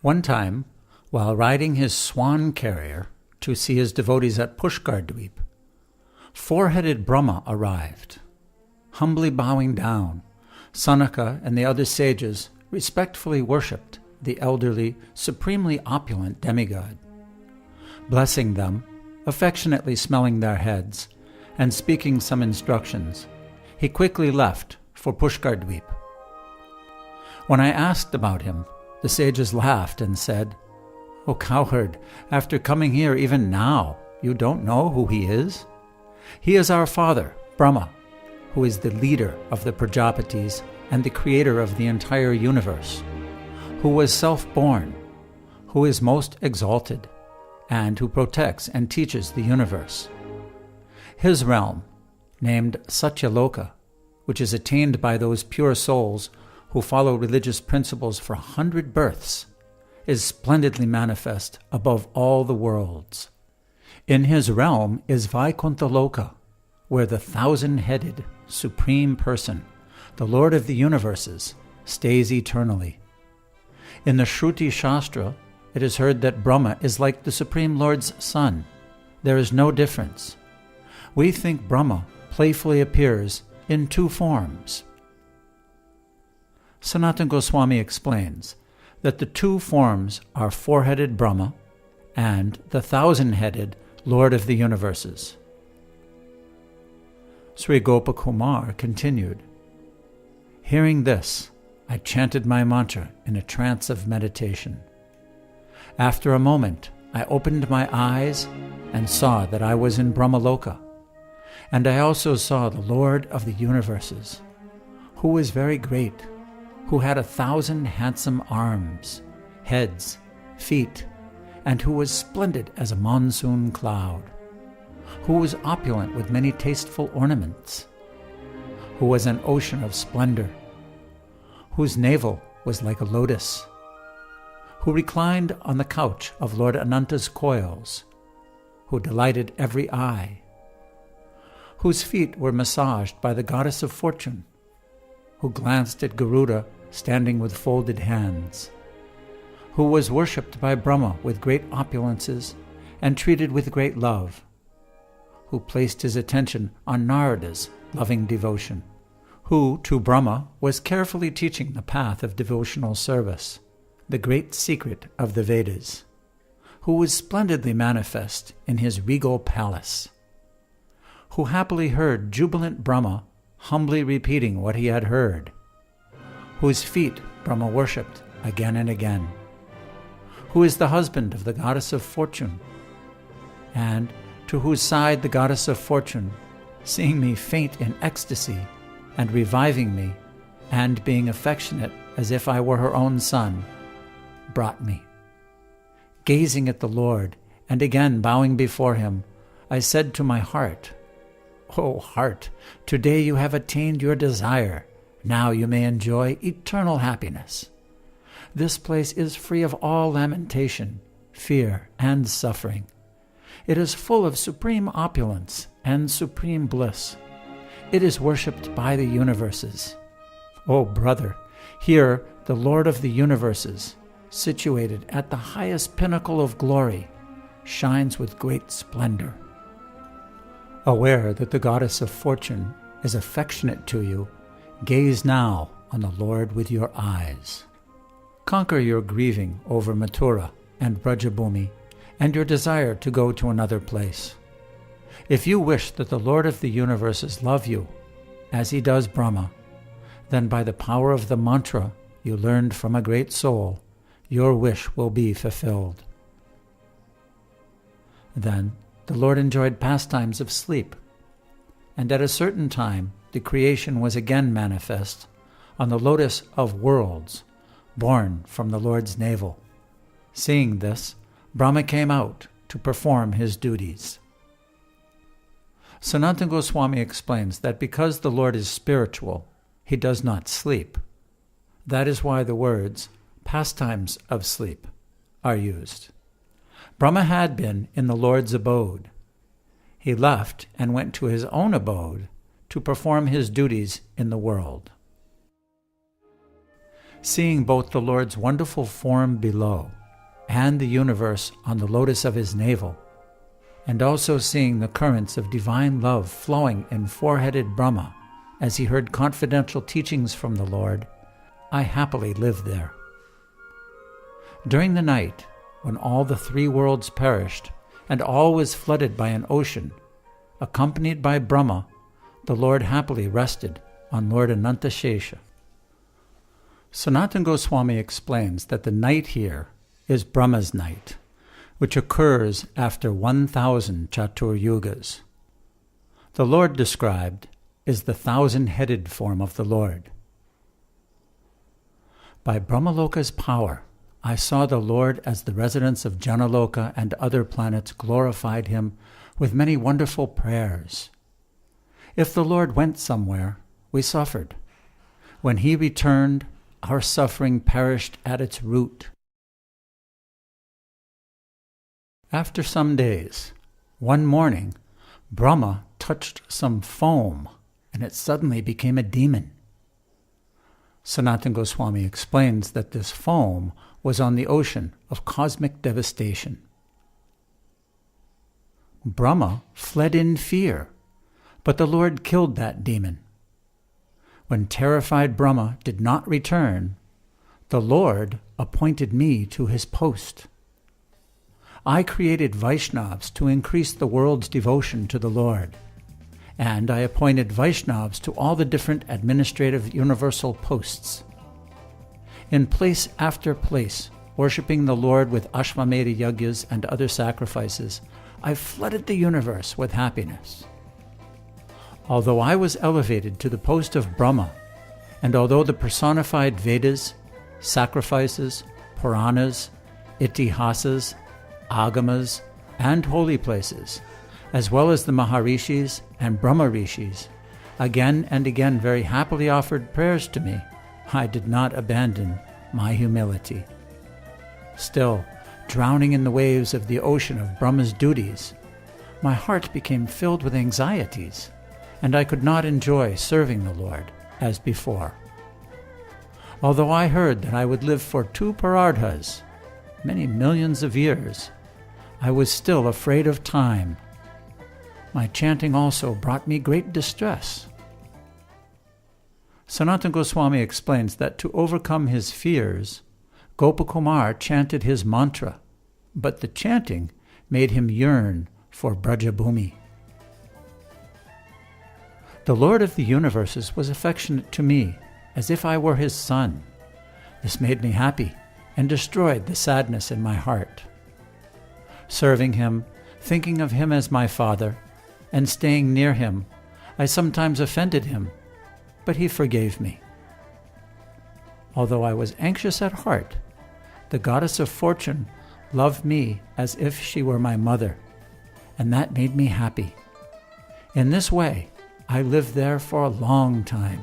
One time, while riding his swan carrier to see his devotees at Pushkar-dweep, four-headed Brahma arrived. Humbly bowing down, Sanaka and the other sages respectfully worshipped the elderly, supremely opulent demigod. Blessing them, affectionately smelling their heads, and speaking some instructions, he quickly left for Pushkar-dweep. When I asked about him, the sages laughed and said, "O cowherd, after coming here even now, you don't know who he is? He is our father, Brahma, who is the leader of the Prajapatis and the creator of the entire universe, who was self-born, who is most exalted, and who protects and teaches the universe. His realm, named Satyaloka, which is attained by those pure souls who follow religious principles for 100 births, is splendidly manifest above all the worlds. In his realm is Vaikuntha-loka, where the 1,000-headed Supreme Person, the Lord of the universes, stays eternally. In the Shruti Shastra, it is heard that Brahma is like the Supreme Lord's son. There is no difference. We think Brahma playfully appears in two forms." Sanatana Goswami explains that the two forms are four-headed Brahma and the 1,000-headed Lord of the universes. Sri Gopakumar continued, "Hearing this, I chanted my mantra in a trance of meditation. After a moment, I opened my eyes and saw that I was in Brahmaloka, and I also saw the Lord of the universes, who was very great, who had 1,000 handsome arms, heads, feet, and who was splendid as a monsoon cloud, who was opulent with many tasteful ornaments, who was an ocean of splendor, whose navel was like a lotus, who reclined on the couch of Lord Ananta's coils, who delighted every eye, whose feet were massaged by the goddess of fortune, who glanced at Garuda standing with folded hands, who was worshipped by Brahma with great opulences and treated with great love, who placed his attention on Narada's loving devotion, who to Brahma was carefully teaching the path of devotional service, the great secret of the Vedas, who was splendidly manifest in his regal palace, who happily heard jubilant Brahma humbly repeating what he had heard, whose feet Brahma worshipped again and again, who is the husband of the goddess of fortune, and to whose side the goddess of fortune, seeing me faint in ecstasy and reviving me, and being affectionate as if I were her own son, brought me. Gazing at the Lord and again bowing before him, I said to my heart, "O heart, today you have attained your desire. Now you may enjoy eternal happiness. This place is free of all lamentation, fear, and suffering. It is full of supreme opulence and supreme bliss. It is worshipped by the universes. O brother, here the Lord of the universes, situated at the highest pinnacle of glory, shines with great splendor. Aware that the goddess of fortune is affectionate to you, gaze now on the Lord with your eyes. Conquer your grieving over Mathura and Brajabhumi and your desire to go to another place. If you wish that the Lord of the universes love you, as he does Brahma, then by the power of the mantra you learned from a great soul, your wish will be fulfilled." Then the Lord enjoyed pastimes of sleep, and at a certain time the creation was again manifest on the lotus of worlds, born from the Lord's navel. Seeing this, Brahma came out to perform his duties. Sanatana Goswami explains that because the Lord is spiritual, he does not sleep. That is why the words, pastimes of sleep, are used. Brahma had been in the Lord's abode. He left and went to his own abode to perform his duties in the world. Seeing both the Lord's wonderful form below and the universe on the lotus of his navel, and also seeing the currents of divine love flowing in four-headed Brahma as he heard confidential teachings from the Lord, I happily lived there. During the night, when all the three worlds perished and all was flooded by an ocean, accompanied by Brahma, the Lord happily rested on Lord Anantashesha. Sanatana Goswami explains that the night here is Brahma's night, which occurs after 1,000 Chatur Yugas. The Lord described is the 1,000-headed form of the Lord. By Brahmaloka's power, I saw the Lord as the residents of Janaloka and other planets glorified him with many wonderful prayers. If the Lord went somewhere, we suffered. When he returned, our suffering perished at its root. After some days, one morning, Brahma touched some foam, and it suddenly became a demon. Sanatana Goswami explains that this foam was on the ocean of cosmic devastation. Brahma fled in fear, but the Lord killed that demon. When terrified Brahma did not return, the Lord appointed me to his post. I created Vaishnavas to increase the world's devotion to the Lord, and I appointed Vaishnavas to all the different administrative universal posts. In place after place, worshipping the Lord with Ashvamedha yagyas and other sacrifices, I flooded the universe with happiness. Although I was elevated to the post of Brahma, and although the personified Vedas, sacrifices, Puranas, Itihasas, Agamas, and holy places, as well as the Maharishis and Brahma Rishis, again and again very happily offered prayers to me, I did not abandon my humility. Still, drowning in the waves of the ocean of Brahma's duties, my heart became filled with anxieties, and I could not enjoy serving the Lord as before. Although I heard that I would live for 2 parardhas, many millions of years, I was still afraid of time. My chanting also brought me great distress. Sanatana Goswami explains that to overcome his fears, Gopakumar chanted his mantra, but the chanting made him yearn for Brajabhumi. The Lord of the universes was affectionate to me, as if I were his son. This made me happy and destroyed the sadness in my heart. Serving him, thinking of him as my father, and staying near him, I sometimes offended him, but he forgave me. Although I was anxious at heart, the goddess of fortune loved me as if she were my mother, and that made me happy. In this way, I lived there for a long time.